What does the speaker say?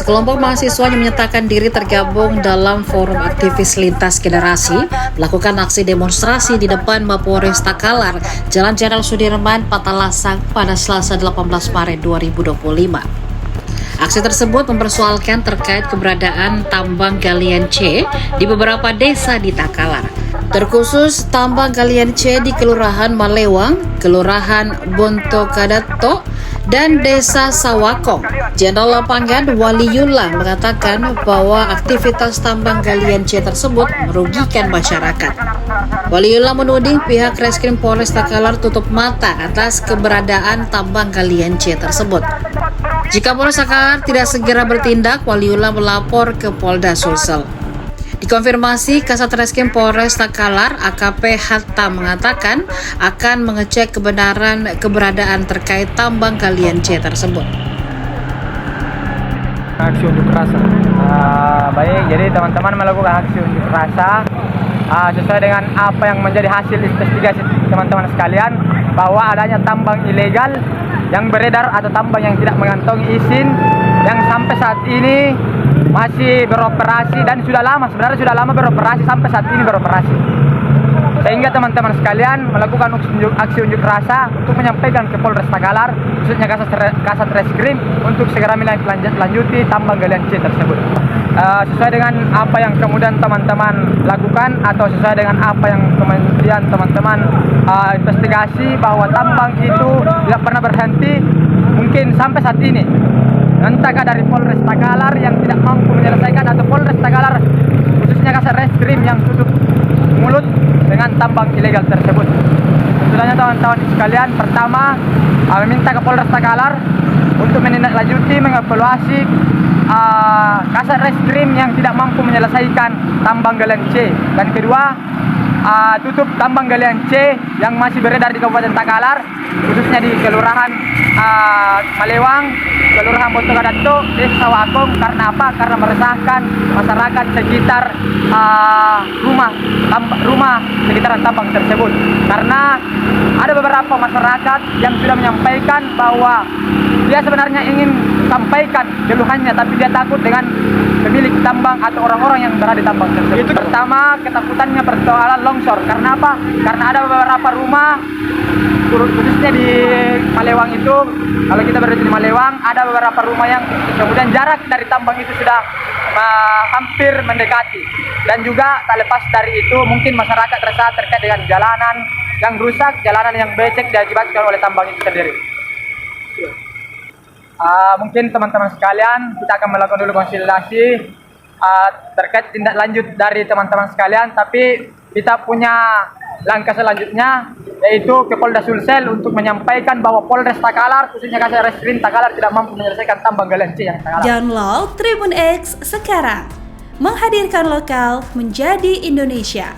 Sekelompok mahasiswa yang menyatakan diri tergabung dalam forum aktivis lintas generasi melakukan aksi demonstrasi di depan Mapolres Takalar, Jalan Jenderal Sudirman, Patalasang pada Selasa 18 Maret 2025. Aksi tersebut mempersoalkan terkait keberadaan tambang galian C di beberapa desa di Takalar. Terkhusus tambang galian C di Kelurahan Malewang, Kelurahan Bontokadato, dan Desa Sawakong. Jenderal Lapangan Waliullah mengatakan bahwa aktivitas tambang galian C tersebut merugikan masyarakat. Waliullah menuding pihak Reskrim Polres Takalar tutup mata atas keberadaan tambang galian C tersebut. Jika Polres Takalar tidak segera bertindak, Waliullah melapor ke Polda Sulsel. Dikonfirmasi, Kasat Reskrim Polres Takalar AKP Hatta mengatakan akan mengecek keberadaan terkait tambang galian C tersebut. Aksi unjuk rasa. Baik, jadi teman-teman melakukan aksi unjuk rasa sesuai dengan apa yang menjadi hasil investigasi teman-teman sekalian, bahwa adanya tambang ilegal yang beredar atau tambang yang tidak mengantongi izin yang sampai saat ini masih beroperasi dan sebenarnya sudah lama beroperasi, sampai saat ini beroperasi. Sehingga teman-teman sekalian melakukan aksi unjuk rasa untuk menyampaikan ke Polres Takalar, khususnya Kasat Reskrim, untuk segera menindaklanjuti tambang galian C tersebut. Sesuai dengan apa yang kemudian teman-teman lakukan atau sesuai dengan apa yang kemudian teman-teman investigasi, bahwa tambang itu tidak pernah berhenti, mungkin sampai saat ini. Entahkah dari Polres Takalar yang tidak mampu menyelesaikan, atau Polres Takalar khususnya Kasat Reskrim yang tutup mulut dengan tambang ilegal tersebut. Sebenarnya teman-teman sekalian, pertama meminta ke Polres Takalar untuk menindaklanjuti, mengevaluasi Kasat Reskrim yang tidak mampu menyelesaikan tambang galian C, dan kedua tutup tambang galian C yang masih beredar di Kabupaten Takalar, khususnya di Kelurahan Malewang, Kelurahan Bontokadato, Desa Sawakong. Karena apa? Karena meresahkan masyarakat sekitar rumah sekitaran tambang tersebut. Karena ada beberapa masyarakat yang sudah menyampaikan bahwa dia sebenarnya ingin sampaikan keluhannya, tapi dia takut dengan pemilik tambang atau orang-orang yang berada di tambang tersebut. Pertama, ketakutannya persoalan longsor. Karena apa? Karena ada beberapa rumah, khususnya di Malewang itu, kalau kita berada di Malewang, ada beberapa rumah yang kemudian jarak dari tambang itu sudah hampir mendekati. Dan juga tak lepas dari itu, mungkin masyarakat resah terkait dengan jalanan yang rusak, jalanan yang becek diakibatkan oleh tambang itu sendiri. Mungkin teman-teman sekalian, kita akan melakukan dulu konsultasi terkait tindak lanjut dari teman-teman sekalian, tapi kita punya langkah selanjutnya, yaitu ke Polda Sulsel untuk menyampaikan bahwa Polres Takalar, khususnya Kasat Reskrim Takalar, tidak mampu menyelesaikan tambang galian C yang Takalar. Download Tribun X sekarang, menghadirkan lokal menjadi Indonesia.